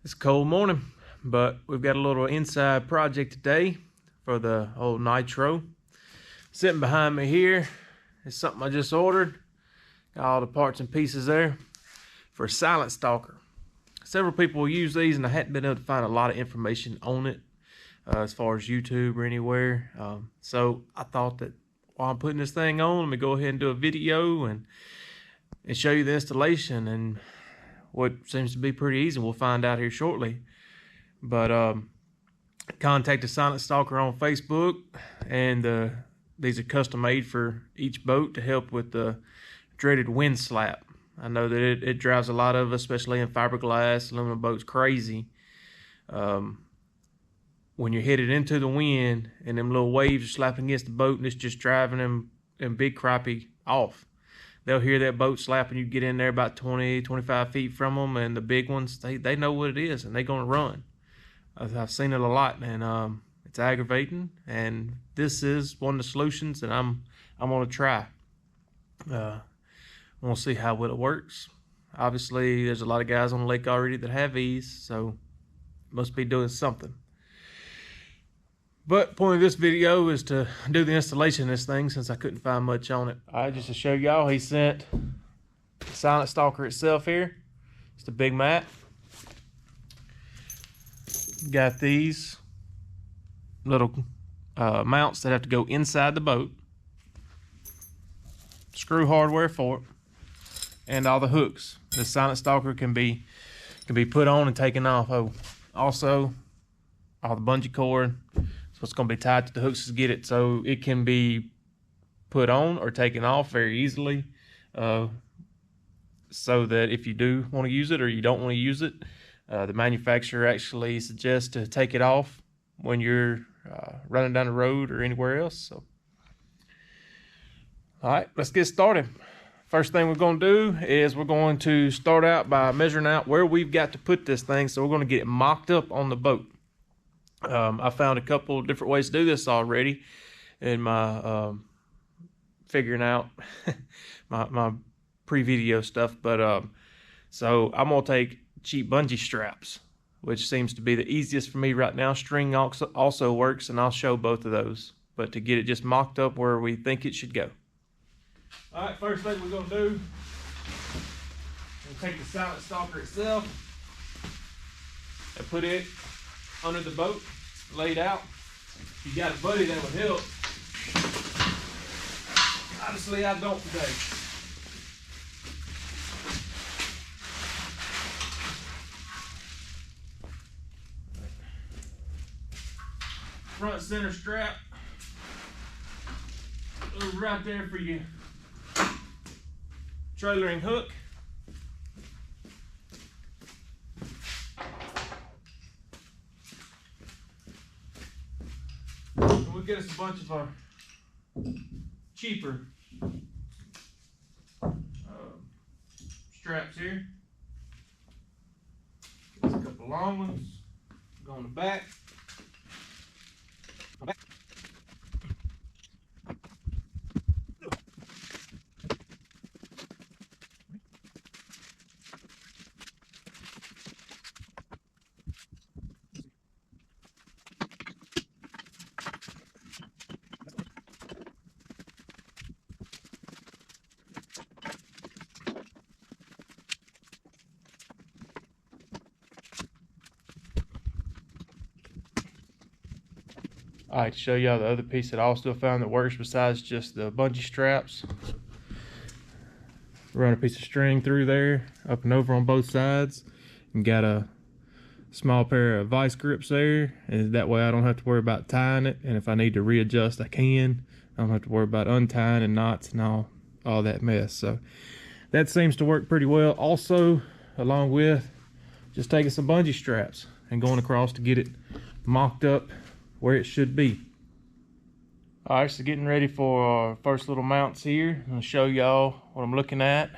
It's a cold morning, but we've got a little inside project today for the old Nitro. Sitting behind me here is something I just ordered. Got all the parts and pieces there for a silent stalker. Several people will use these, and I hadn't been able to find a lot of information on it as far as YouTube or anywhere. So I thought that while I'm putting this thing on, let me go ahead and do a video and show you the installation and what seems to be pretty easy. We'll find out here shortly. But contact the Silent Stalker on Facebook, and these are custom made for each boat to help with the dreaded wind slap. I know that it drives a lot of us, especially in fiberglass aluminum boats, crazy. When you're headed into the wind and them little waves are slapping against the boat, and it's just driving them big crappie off. They'll hear that boat slapping. You get in there about 20, 25 feet from them, and the big ones, they know what it is, and they're going to run. I've seen it a lot, and it's aggravating, and this is one of the solutions that I'm going to try. I want to see how well it works. Obviously, there's a lot of guys on the lake already that have these, so must be doing something. But the point of this video is to do the installation of this thing, since I couldn't find much on it. All right, just to show y'all, he sent the Silent Stalker itself here. It's a big mat. Got these little mounts that have to go inside the boat. Screw hardware for it, and all the hooks. The Silent Stalker can be put on and taken off. Oh, also all the bungee cord. So it's going to be tied to the hooks to get it, so it can be put on or taken off very easily, so that if you do want to use it or you don't want to use it, the manufacturer actually suggests to take it off when you're running down the road or anywhere else. So, all right, let's get started. First thing we're going to do is we're going to start out by measuring out where we've got to put this thing, so we're going to get it mocked up on the boat. I found a couple of different ways to do this already in my figuring out my pre-video stuff, but so I'm gonna take cheap bungee straps, which seems to be the easiest for me right now. String also works, and I'll show both of those, but to get it just mocked up where we think it should go. All right, first thing we're gonna do, we'll take the Silent Stalker itself and put it under the boat, laid out. If you got a buddy that would help. Obviously I don't today. Front center strap, right there for your trailering hook. We'll get us a bunch of our cheaper straps here. Get us a couple long ones. Go on the back. All right, to show y'all the other piece that I still found that works besides just the bungee straps. Run a piece of string through there, up and over on both sides, and got a small pair of vice grips there, and that way I don't have to worry about tying it, and if I need to readjust I can. I don't have to worry about untying and knots and all that mess. So that seems to work pretty well. Also, along with just taking some bungee straps and going across to get it mocked up where it should be. All right, so getting ready for our first little mounts here. I'm gonna show y'all what I'm looking at.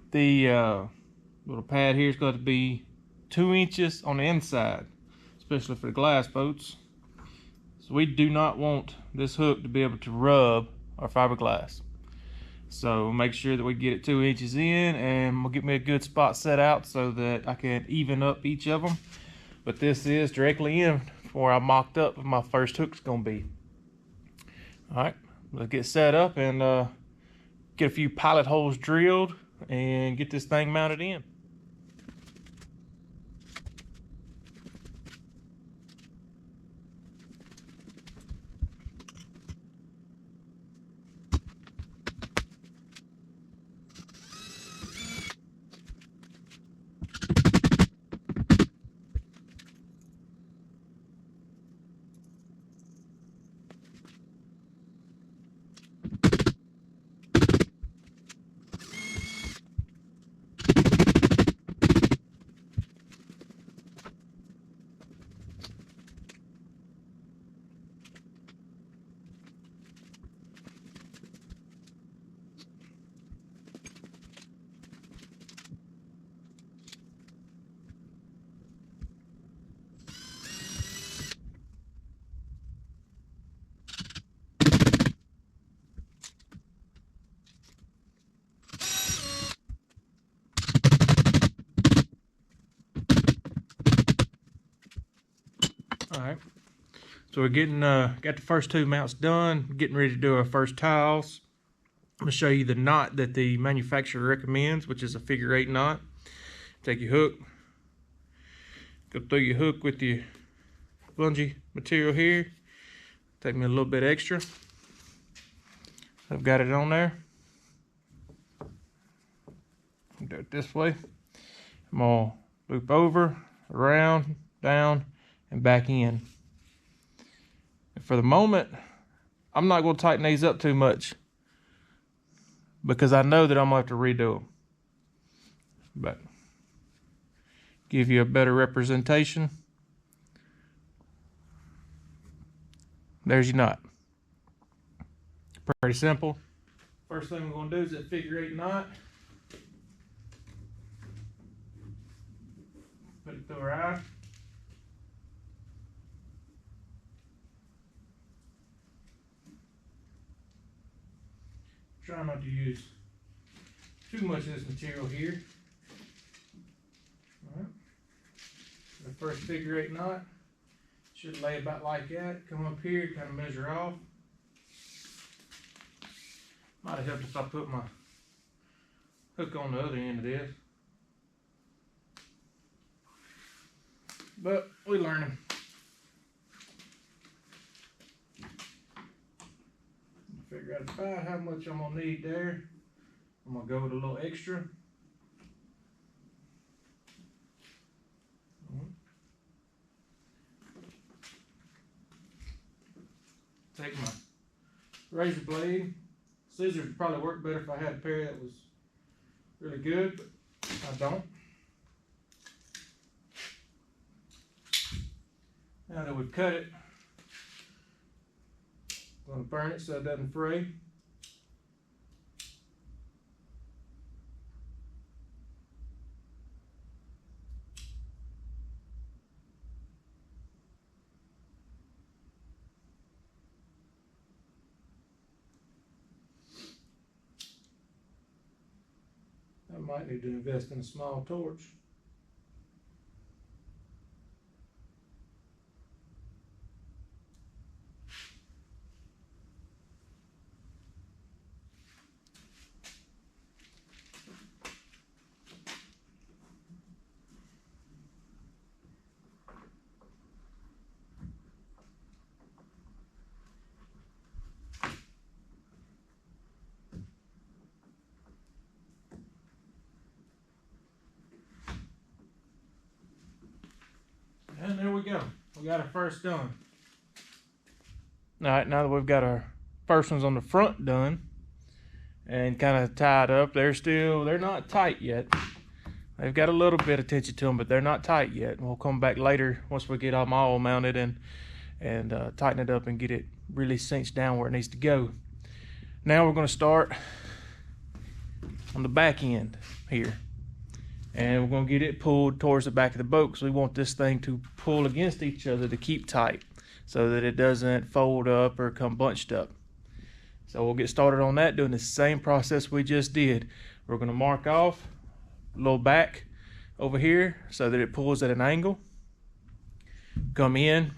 The little pad here is going to be 2 inches on the inside, especially for the glass boats. So we do not want this hook to be able to rub our fiberglass. So make sure that we get it 2 inches in, and we'll get me a good spot set out so that I can even up each of them. But this is directly in where I mocked up my first hook's gonna be. All right, let's get set up and get a few pilot holes drilled and get this thing mounted in. All right, so we're getting got the first 2 mounts done, getting ready to do our first tiles. I'm gonna show you the knot that the manufacturer recommends, which is a figure 8 knot. Take your hook, go through your hook with your bungee material here. Take me a little bit extra. I've got it on there. Do it this way. I'm gonna loop over, around, down, and back in. And for the moment, I'm not going to tighten these up too much because I know that I'm going to have to redo them. But give you a better representation. There's your knot. Pretty simple. First thing we're going to do is that figure 8 knot. Put it through our eye. Try not to use too much of this material here. All right. The first figure 8 knot should lay about like that. Come up here, kind of measure off. Might have helped if I put my hook on the other end of this. But we're learning. Figure out about how much I'm gonna need there. I'm gonna go with a little extra. Take my razor blade. Scissors would probably work better if I had a pair that was really good, but I don't. Now that we've cut it, I'm going to burn it so it doesn't fray. I might need to invest in a small torch. And there we go. We got our first done. All right, now that we've got our first ones on the front done and kind of tied up, they're not tight yet. They've got a little bit of tension to them, but they're not tight yet. We'll come back later once we get them all mounted and tighten it up and get it really cinched down where it needs to go. Now we're going to start on the back end here. And we're going to get it pulled towards the back of the boat because we want this thing to pull against each other to keep tight so that it doesn't fold up or come bunched up. So we'll get started on that, doing the same process we just did. We're going to mark off a little back over here so that it pulls at an angle. Come in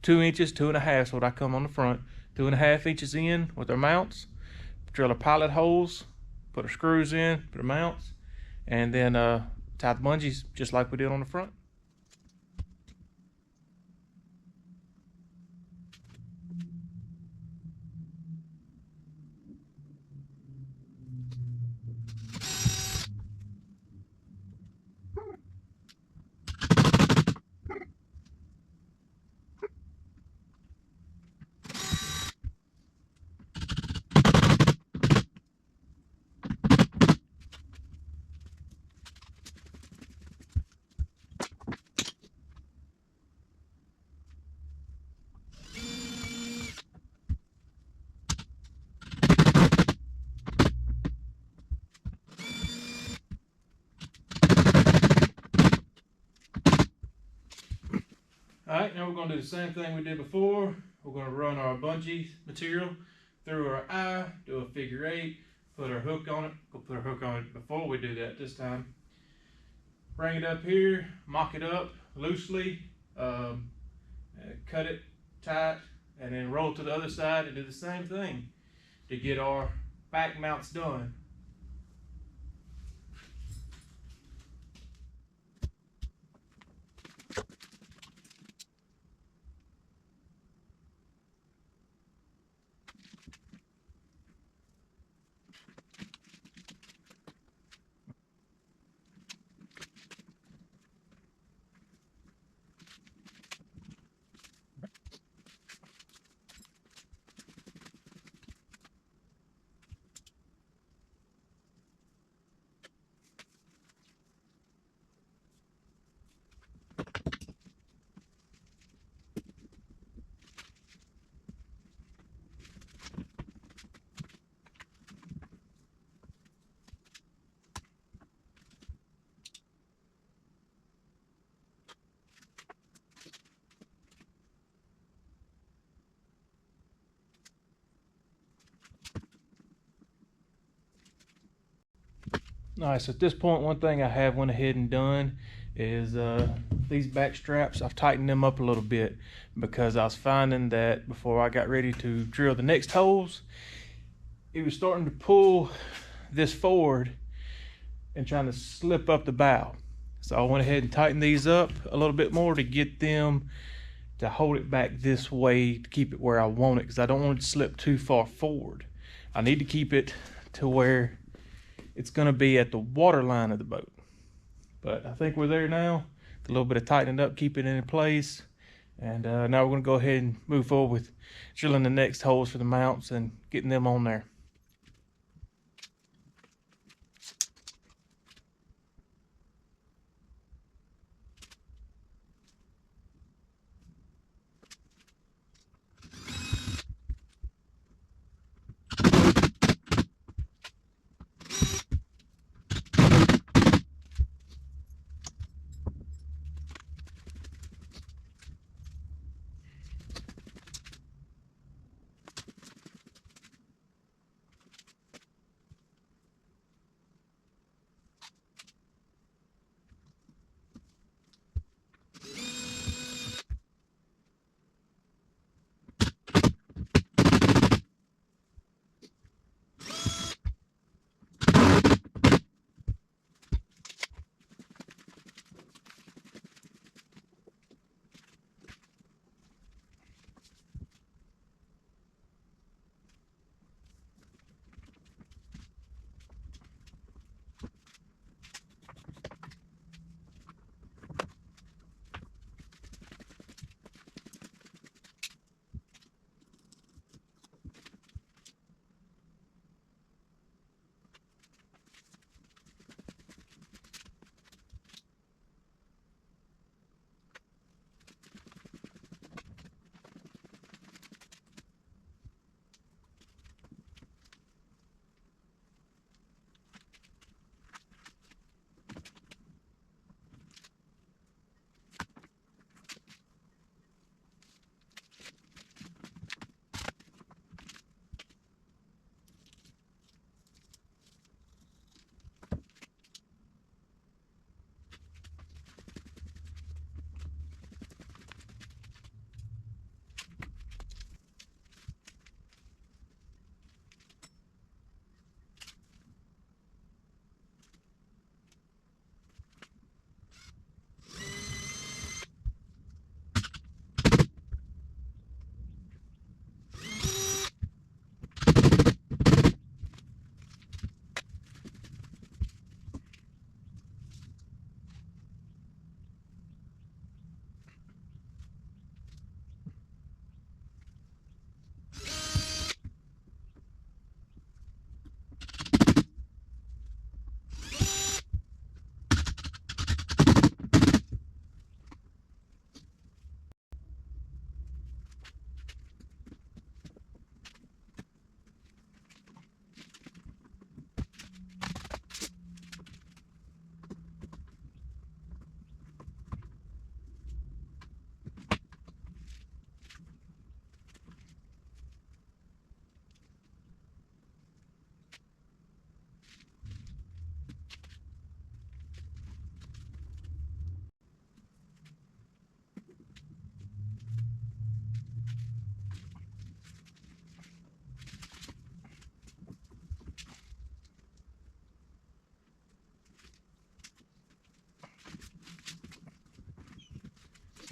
2 inches, 2.5 is what I come on the front. 2.5 inches in with our mounts. Drill our pilot holes, put our screws in, put our mounts, and then tie the bungees just like we did on the front. Alright, now we're going to do the same thing we did before. We're going to run our bungee material through our eye, do a figure 8, put our hook on it. We'll put our hook on it before we do that this time. Bring it up here, mock it up loosely, cut it tight, and then roll to the other side and do the same thing to get our back mounts done. Nice. At this point, one thing I have went ahead and done is these back straps, I've tightened them up a little bit because I was finding that before I got ready to drill the next holes, it was starting to pull this forward and trying to slip up the bow. So I went ahead and tightened these up a little bit more to get them to hold it back this way to keep it where I want it, because I don't want it to slip too far forward. I need to keep it to where it's going to be at the water line of the boat. But I think we're there now. A little bit of tightening up, keep it in place. And now we're going to go ahead and move forward with drilling the next holes for the mounts and getting them on there.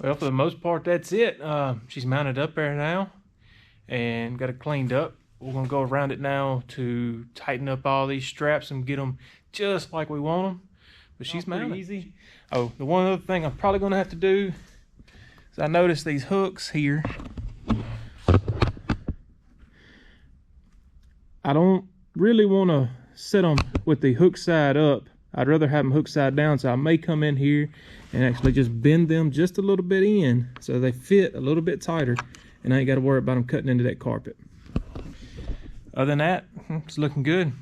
Well, for the most part, that's it. She's mounted up there now and got it cleaned up. We're gonna go around it now to tighten up all these straps and get them just like we want them. But she's mounted. Easy. Oh, the one other thing I'm probably gonna have to do is I noticed these hooks here. I don't really want to set them with the hook side up. I'd rather have them hook side down, so I may come in here and actually just bend them just a little bit in so they fit a little bit tighter, and I ain't got to worry about them cutting into that carpet. Other than that, it's looking good.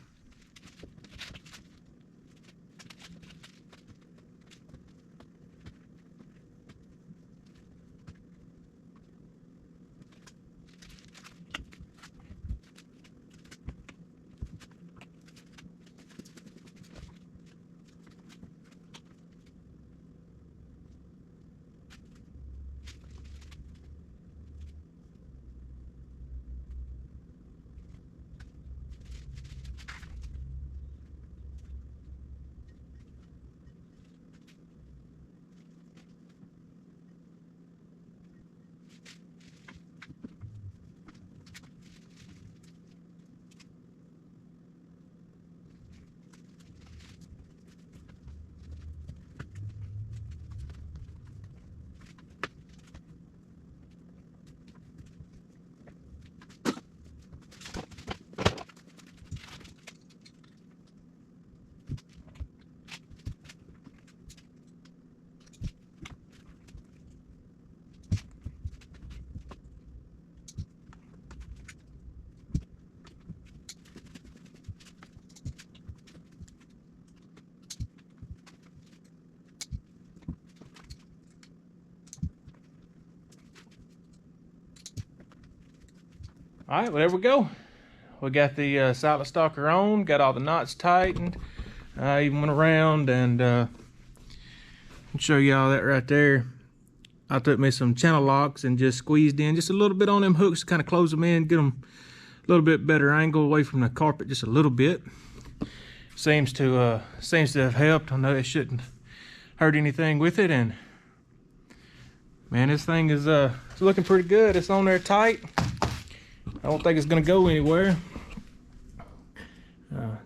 All right, well, there we go. We got the silent stalker on, got all the knots tightened. I even went around and I'll show y'all that right there. I took me some channel locks and just squeezed in just a little bit on them hooks to kind of close them in, get them a little bit better angle away from the carpet, just a little bit. Seems to have helped. I know it shouldn't hurt anything with it, and man, this thing is it's looking pretty good. It's on there tight. I don't think it's gonna go anywhere.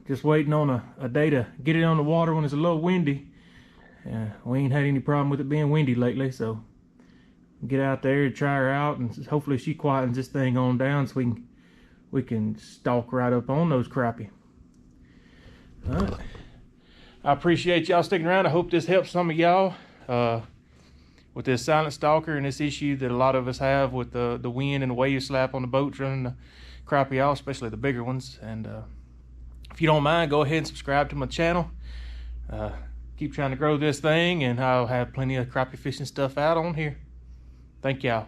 Just waiting on a day to get it on the water when it's a little windy. We ain't had any problem with it being windy lately, so get out there and try her out, and hopefully she quietens this thing on down so we can stalk right up on those crappie. All right. I appreciate y'all sticking around. I hope this helps some of y'all with this silent stalker and this issue that a lot of us have with the wind and the wave slap on the boats running the crappie off, especially the bigger ones. And if you don't mind, go ahead and subscribe to my channel. Keep trying to grow this thing, and I'll have plenty of crappie fishing stuff out on here. Thank y'all.